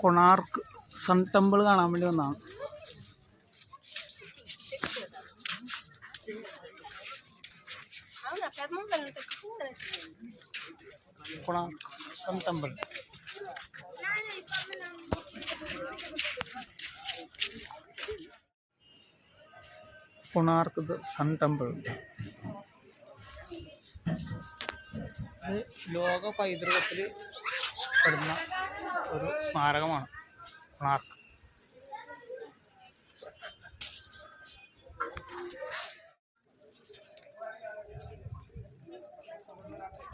Konark sun temple കാണാൻ വേണ്ടി വന്നതാണ്. Konark sun temple. Konark sun temple ഇത് ലോക പൈതൃകത്തിൽ പെടുന്ന ഒരു സ്മാരകമാണ് കൊണാർക്ക്.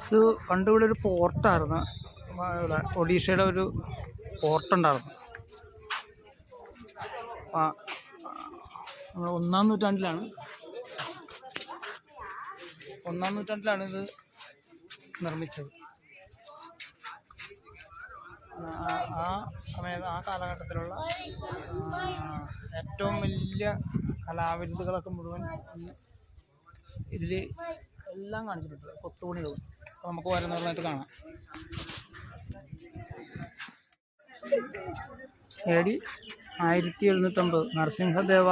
ഇത് പണ്ട് ഇവിടെ ഒരു പോർട്ടായിരുന്നു. ഇവിടെ ഒഡീഷയുടെ ഒരു പോർട്ടുണ്ടായിരുന്നു. നമ്മൾ ഒന്നാം നൂറ്റാണ്ടിലാണ് ഇത് നിർമ്മിച്ചത്. ആ സമയത്ത് ആ കാലഘട്ടത്തിലുള്ള ഏറ്റവും വലിയ കലാവിരുതുകളൊക്കെ മുഴുവൻ ഇതിൽ എല്ലാം കാണിച്ചിട്ടുണ്ട്. കൊത്തുപണികൾ നമുക്ക് വരുന്നതായിട്ട് കാണാം. AD 1750 നരസിംഹദേവ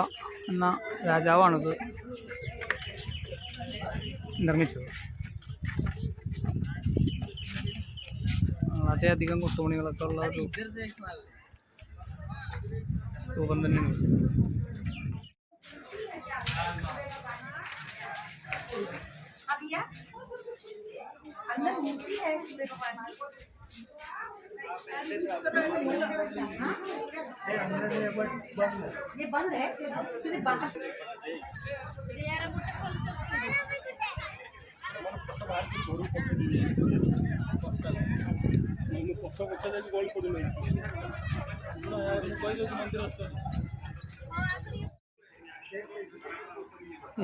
എന്ന രാജാവാണിത് നിർമ്മിച്ചത്. വളരെയധികം കൊത്തുപണികളൊക്കെ ഉള്ള ഒരു സ്തൂപം തന്നെയാണ്.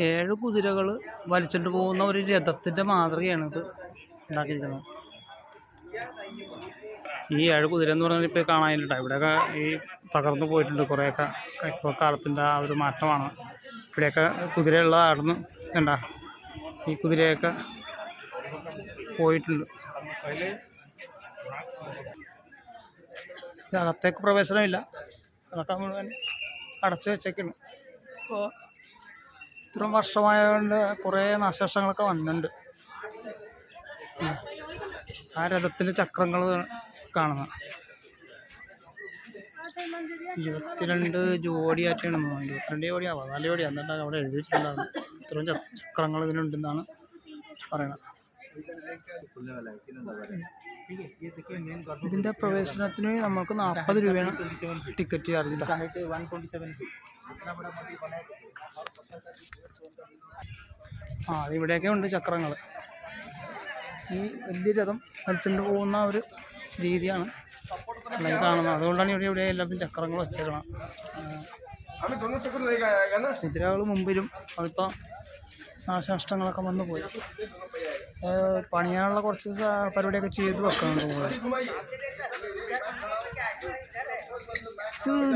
ഏഴ് കുതിരകൾ വലിച്ചിട്ട് പോകുന്ന ഒരു രഥത്തിൻ്റെ മാതൃകയാണ് ഇത് ഉണ്ടാക്കിയിരിക്കുന്നത്. ഈ 7 കുതിര എന്ന് പറഞ്ഞാൽ ഇപ്പോൾ കാണാനില്ല. ഇവിടെയൊക്കെ ഈ തകർന്നു പോയിട്ടുണ്ട് കുറേയൊക്കെ. കാലത്തിൻ്റെ ആ ഒരു മാറ്റമാണ്. ഇവിടെയൊക്കെ കുതിരയുള്ളതായിരുന്നു. കണ്ട ഈ കുതിരയൊക്കെ പോയിട്ടുണ്ട്. അകത്തേക്ക് പ്രവേശനമില്ല. അതൊക്കെ മുഴുവൻ അടച്ചു വെച്ചേക്കാണ്. ഇപ്പോൾ ഇത്രയും വർഷമായതുകൊണ്ട് കുറേ നാശനഷ്ടങ്ങളൊക്കെ വന്നിട്ടുണ്ട്. ആ രഥത്തിൻ്റെ ചക്രങ്ങൾ കാണുന്നത് 22 ജോഡിയായിട്ടാണ്. 22 ജോഡിയാ 14 ജോഡിയാ എന്നിട്ടാണ് അവിടെ എഴുതി വെച്ചിട്ടുണ്ടാകുന്നത്. ഇത്രയും ചക്രങ്ങൾ ഇതിനുണ്ടെന്നാണ് പറയുന്നത്. ഇതിൻ്റെ പ്രവേശനത്തിന് നമുക്ക് 40 രൂപയാണ് ടിക്കറ്റ് ചാർജ്. ഇവിടെയൊക്കെ ഉണ്ട് ചക്രങ്ങൾ. ഈ വലിയ രഥം വലിച്ചുകൊണ്ട് പോകുന്ന ഒരു രീതിയാണ് കാണുന്നത്. അതുകൊണ്ടാണ് ഇവിടെ എല്ലാത്തിനും ചക്രങ്ങൾ വെച്ചേക്കണം. കുതിരകൾ മുമ്പിലും അതിപ്പോൾ നാശനഷ്ടങ്ങളൊക്കെ വന്നു പോയി. പണിയാനുള്ള കുറച്ച് പരിപാടിയൊക്കെ ചെയ്ത് വെക്കുന്നുണ്ട്.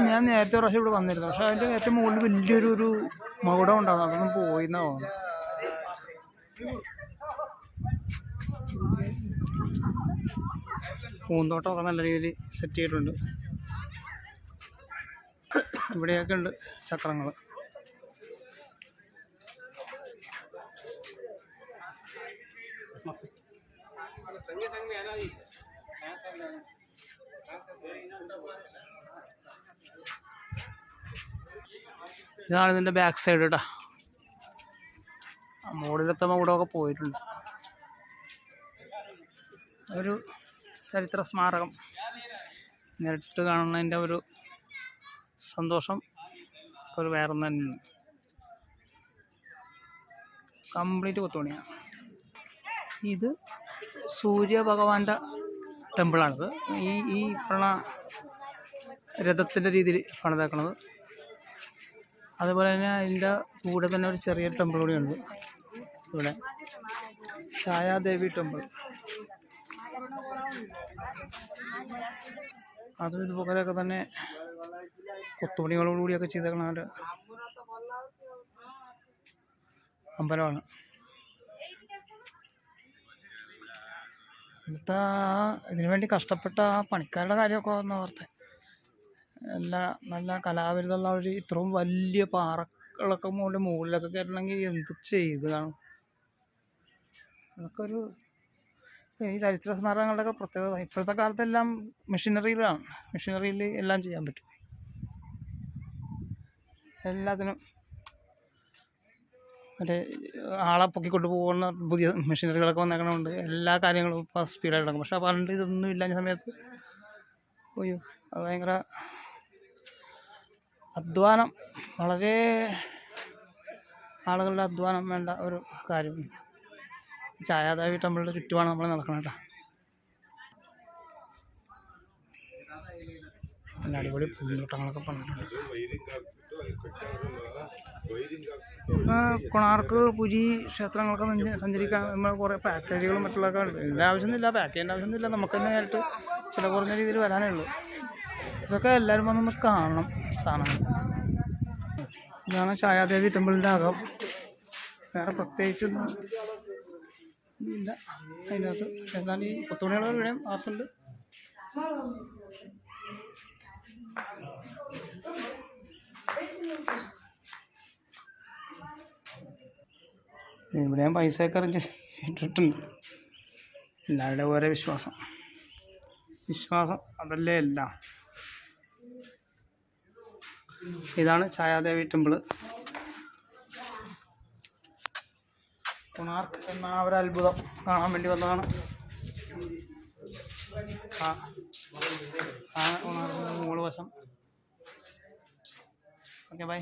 ഞാൻ നേരത്തെ പ്രാവശ്യം ഇവിടെ വന്നിരുന്നു. പക്ഷെ അതിൻ്റെ ഏറ്റവും മുകളിൽ വലിയൊരു മകുടം ഉണ്ടാകും. അതൊന്നും പോയിന്നാ തോന്നുന്നു. പൂന്തോട്ടമൊക്കെ നല്ല രീതിയിൽ സെറ്റ് ചെയ്തിട്ടുണ്ട്. ഇവിടെയൊക്കെ ഉണ്ട് ചക്രങ്ങൾ. ഇതാണ് ഇതിൻ്റെ ബാക്ക് സൈഡ് കേട്ടോ. മുകളിലത്തെ മകുടമൊക്കെ പോയിട്ടുണ്ട്. ഒരു ചരിത്ര സ്മാരകം നേരിട്ട് കാണുന്നതിൻ്റെ ഒരു സന്തോഷം ഒരു വേറെ തന്നെയാണ്. കംപ്ലീറ്റ് കൊത്തുപണിയാണ്. ഇത് സൂര്യഭഗവാന്റെ ടെമ്പിളാണിത്. ഈ രഥത്തിൻ്റെ രീതിയിൽ പണിതേക്കുന്നത്. അതുപോലെ തന്നെ അതിൻ്റെ കൂടെ തന്നെ ഒരു ചെറിയ ടെമ്പിൾ കൂടിയുണ്ട് ഇവിടെ, ഛായാദേവി ടെമ്പിൾ. അതും ഇതുപോലെയൊക്കെ തന്നെ കൊത്തുപണികളോടുകൂടിയൊക്കെ ചെയ്തേക്കണ ഒരു അമ്പലമാണ്. ഇവിടുത്തെ ഇതിനു വേണ്ടി കഷ്ടപ്പെട്ട ആ പണിക്കാരുടെ കാര്യമൊക്കെ ഒന്ന് ഓർത്തെ. നല്ല കലാവിരുദ്ധമുള്ളവർ ഇത്രയും വലിയ പാറകളൊക്കെ മുകളിലൊക്കെ കയറണമെങ്കിൽ എന്ത് ചെയ്ത് കാണും. അതൊക്കെ ഒരു ഈ ചരിത്ര സ്മാരകങ്ങളുടെയൊക്കെ പ്രത്യേകത. ഇപ്പോഴത്തെ കാലത്തെല്ലാം മെഷീനറിയിൽ എല്ലാം ചെയ്യാൻ പറ്റും. എല്ലാത്തിനും മറ്റേ ആളെ പൊക്കിക്കൊണ്ട് പോകുന്ന പുതിയ മെഷീനറികളൊക്കെ വന്നേക്കണമുണ്ട്. എല്ലാ കാര്യങ്ങളും ഇപ്പോൾ സ്പീഡായിട്ട് നടക്കും. പക്ഷെ പണ്ട് ഇതൊന്നും ഇല്ലാത്ത സമയത്ത് അയ്യോ അത് ഭയങ്കര അധ്വാനം, വളരെ ആളുകളുടെ അധ്വാനം വേണ്ട ഒരു കാര്യം. ഛായാദേവി ടെമ്പിളിൻ്റെ ചുറ്റുമാണ് നമ്മൾ നടക്കുന്നത് കേട്ടോ. നല്ല അടിപൊളി പൂന്തോട്ടങ്ങളൊക്കെ പണിട്ടുണ്ട്. കൊണാർക്ക്, പുരി ക്ഷേത്രങ്ങളൊക്കെ സഞ്ചരിക്കാൻ നമ്മൾ കുറേ പാക്കേജുകളും മറ്റുള്ളതൊക്കെ ഉണ്ട്. ഇതിൻ്റെ ആവശ്യമൊന്നുമില്ല, പാക്ക് ചെയ്യേണ്ട ആവശ്യമൊന്നുമില്ല. നമുക്ക് തന്നെ നേരിട്ട് ചില കുറഞ്ഞ രീതിയിൽ വരാനേ ഉള്ളൂ. ഇതൊക്കെ എല്ലാവരും വന്നൊന്ന് കാണണം സാധനങ്ങൾ. ഇതാണ് ഛായാദേവി ടെമ്പിളിൻ്റെ അകം. വേറെ പ്രത്യേകിച്ചൊന്നും ഇല്ല അതിനകത്ത്. എന്നാൽ ഈ 10 മണിയോളം ഇവിടെ ആർക്കുണ്ട്. ഇവിടെ ഞാൻ പൈസയൊക്കെ അറിഞ്ഞ് ഇട്ടിട്ടുണ്ട്. എല്ലാവരുടെ ഓരോ വിശ്വാസം അതല്ലേ എല്ലാം. ഇതാണ് ഛായാദേവി ടെമ്പിള്. കൊണാർക്ക് എന്ന ഒരു അത്ഭുതം കാണാൻ വേണ്ടി വന്നതാണ്. കൊണാർക്കിൻ്റെ മുകൾ വശം. Okay bye.